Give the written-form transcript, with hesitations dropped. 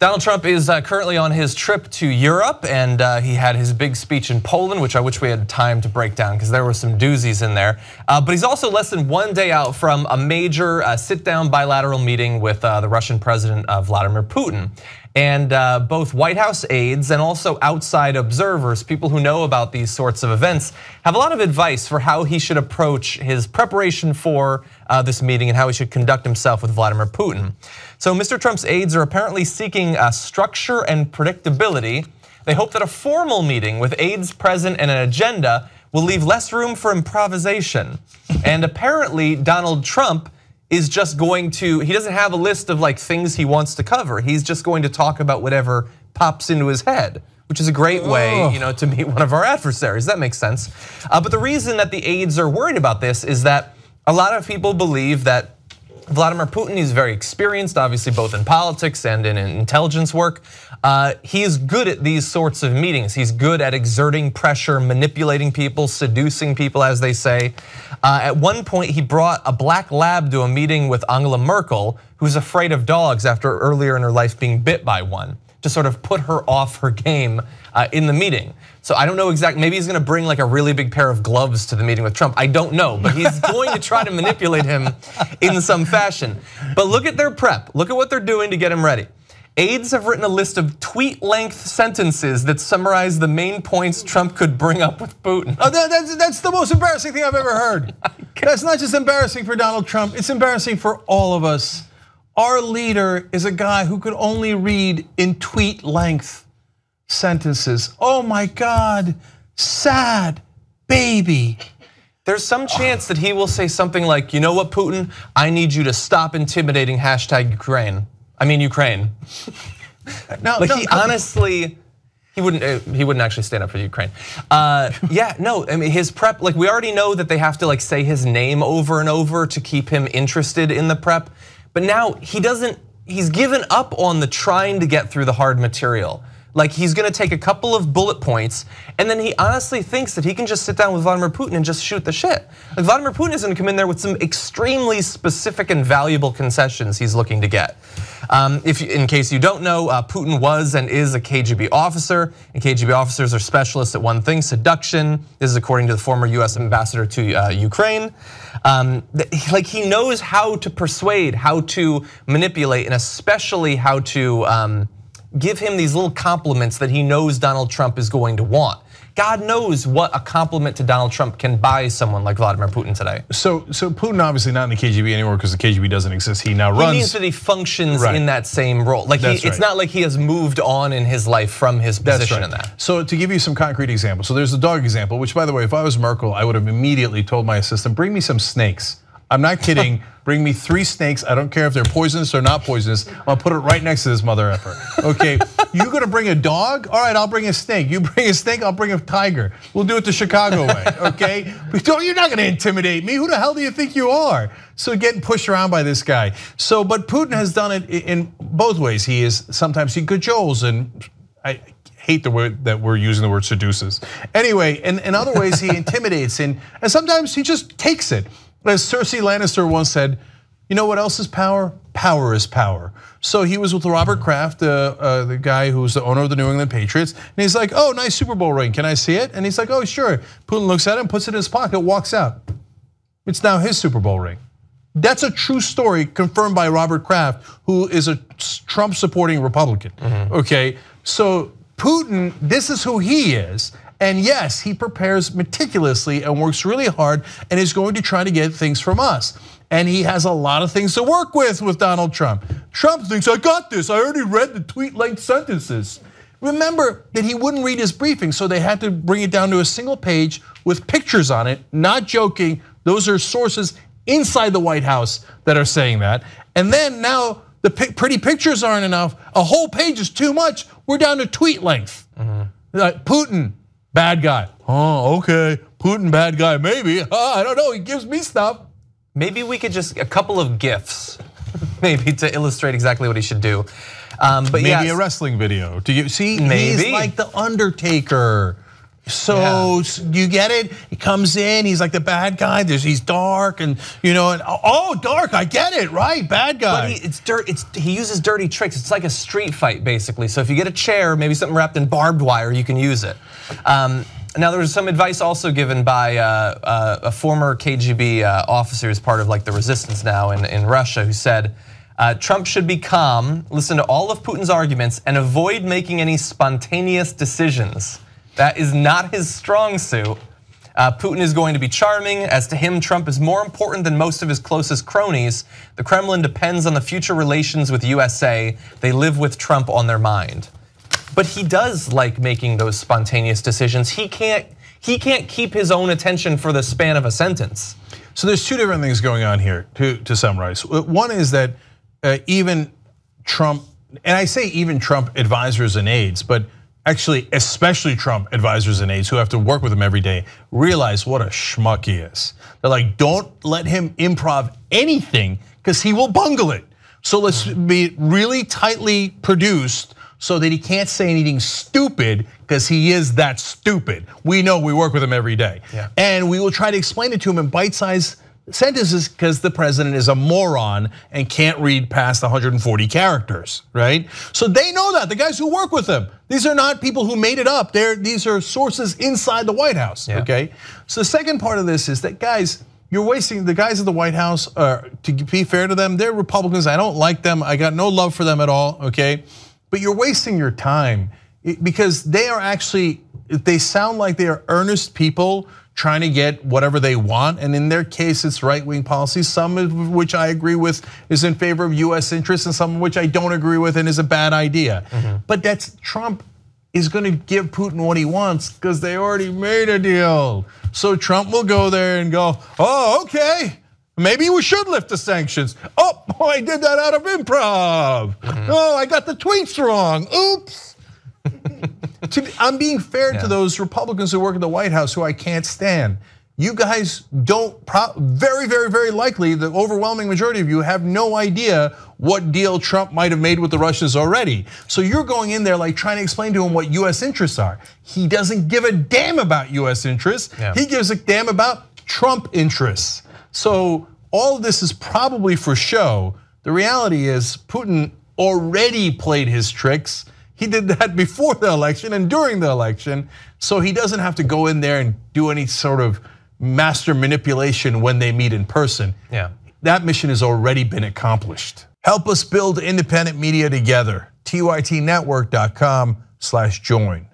Donald Trump is currently on his trip to Europe, and he had his big speech in Poland, which I wish we had time to break down because there were some doozies in there. But he's also less than 1 day out from a major sit-down bilateral meeting with the Russian President Vladimir Putin. And both White House aides and also outside observers, people who know about these sorts of events, have a lot of advice for how he should approach his preparation for this meeting and how he should conduct himself with Vladimir Putin. So Mr. Trump's aides are apparently seeking structure and predictability. They hope that a formal meeting with aides present and an agenda will leave less room for improvisation. And apparently Donald Trump is just going to, he doesn't have a list of like things he wants to cover. He's just going to talk about whatever pops into his head, which is a great way, to meet one of our adversaries. That makes sense. But the reason that the aides are worried about this is that a lot of people believe that Vladimir Putin is very experienced, obviously both in politics and in intelligence work. He is good at these sorts of meetings. He's good at exerting pressure, manipulating people, seducing people, as they say. At one point, he brought a black lab to a meeting with Angela Merkel, who's afraid of dogs after earlier in her life being bit by one, to sort of put her off her game in the meeting. So I don't know exactly, maybe he's gonna bring like a really big pair of gloves to the meeting with Trump. I don't know, but he's going to try to manipulate him in some fashion. But look at their prep, look at what they're doing to get him ready. Aides have written a list of tweet-length sentences that summarize the main points Trump could bring up with Putin. Oh, that's the most embarrassing thing I've ever heard. That's not just embarrassing for Donald Trump, it's embarrassing for all of us. Our leader is a guy who could only read in tweet-length sentences. Oh my God, sad baby. There's some chance that he will say something like, you know what, Putin, I need you to stop intimidating #Ukraine. I mean Ukraine. Honestly, he wouldn't actually stand up for Ukraine. Yeah, no, I mean his prep, like we already know that they have to like say his name over and over to keep him interested in the prep. But now he's given up on the trying to get through the hard material. Like he's gonna take a couple of bullet points and then he honestly thinks that he can just sit down with Vladimir Putin and just shoot the shit. Like Vladimir Putin is gonna come in there with some extremely specific and valuable concessions he's looking to get. In case you don't know, Putin was and is a KGB officer, and KGB officers are specialists at one thing, seduction. This is according to the former US ambassador to Ukraine. Like he knows how to persuade, how to manipulate, and especially how to give him these little compliments that he knows Donald Trump is going to want. God knows what a compliment to Donald Trump can buy someone like Vladimir Putin today. So Putin obviously not in the KGB anymore because the KGB doesn't exist. He now runs. He means that he functions in that same role. Like it's not like he has moved on in his life from his position in that. So to give you some concrete examples, so there's the dog example, which by the way, if I was Merkel, I would have immediately told my assistant, bring me some snakes. I'm not kidding. Bring me 3 snakes. I don't care if they're poisonous or not poisonous. I'll put it right next to this mother effer. Okay, you gonna bring a dog? All right, I'll bring a snake. You bring a snake, I'll bring a tiger. We'll do it the Chicago way, okay? You're not gonna intimidate me. Who the hell do you think you are? So getting pushed around by this guy. So, but Putin has done it in both ways. Sometimes he cajoles, and I hate the word that we're using, the word seduces. Anyway, in other ways he intimidates, and sometimes he just takes it. As Cersei Lannister once said, you know what else is power? Power is power. So he was with Robert Kraft, the guy who's the owner of the New England Patriots, and he's like, oh, nice Super Bowl ring, can I see it? And he's like, oh, sure. Putin looks at it and puts it in his pocket, walks out. It's now his Super Bowl ring. That's a true story confirmed by Robert Kraft, who is a Trump supporting Republican, okay? So Putin, this is who he is. And yes, he prepares meticulously and works really hard and is going to try to get things from us. And he has a lot of things to work with Donald Trump. Trump thinks, I got this, I already read the tweet-length sentences. Remember that he wouldn't read his briefing, so they had to bring it down to a single page with pictures on it, not joking. Those are sources inside the White House that are saying that. And then now the pretty pictures aren't enough. A whole page is too much. We're down to tweet length. Putin, bad guy. Oh, okay. Putin, bad guy. Maybe. I don't know. He gives me stuff. Maybe we could just a couple of GIFs, maybe to illustrate exactly what he should do. But maybe a wrestling video. Do you see? Maybe. He's like the Undertaker. So you get it? He comes in, he's like the bad guy. He's dark and oh, dark, I get it, right? Bad guy. But he uses dirty tricks. It's like a street fight basically. So if you get a chair, maybe something wrapped in barbed wire, you can use it. Now there was some advice also given by a former KGB officer who's part of like the resistance now in Russia, who said, Trump should be calm, listen to all of Putin's arguments, and avoid making any spontaneous decisions. That is not his strong suit. Putin is going to be charming. As to him, Trump is more important than most of his closest cronies. The Kremlin depends on the future relations with USA. They live with Trump on their mind. But he does like making those spontaneous decisions. He can't keep his own attention for the span of a sentence. So there's two different things going on here to summarize. One is that even Trump, and I say even Trump advisors and aides, but actually especially Trump advisors and aides who have to work with him every day, realize what a schmuck he is. They're like, don't let him improv anything because he will bungle it. So let's be really tightly produced so that he can't say anything stupid because he is that stupid. We know, we work with him every day. And we will try to explain it to him in bite-sized sentences because the president is a moron and can't read past 140 characters, right? So they know that, the guys who work with him. These are not people who made it up. These are sources inside the White House, okay? So the second part of this is that, guys, you're wasting, the guys at the White House, to be fair to them, they're Republicans. I don't like them. I got no love for them at all, okay? But you're wasting your time because they are actually, they sound like they are earnest people trying to get whatever they want, and in their case, it's right-wing policies, some of which I agree with is in favor of US interests, and some of which I don't agree with and is a bad idea. But that's, Trump is gonna give Putin what he wants because they already made a deal. So Trump will go there and go, oh, okay, maybe we should lift the sanctions. Oh, I did that out of improv. Oh, I got the tweets wrong, oops. I'm being fair to those Republicans who work in the White House who I can't stand. You guys don't, very, very, very likely, the overwhelming majority of you have no idea what deal Trump might have made with the Russians already. So you're going in there like trying to explain to him what US interests are. He doesn't give a damn about US interests. He gives a damn about Trump interests. So all of this is probably for show. The reality is Putin already played his tricks. He did that before the election and during the election, so he doesn't have to go in there and do any sort of master manipulation when they meet in person. That mission has already been accomplished. Help us build independent media together. TYTnetwork.com/join.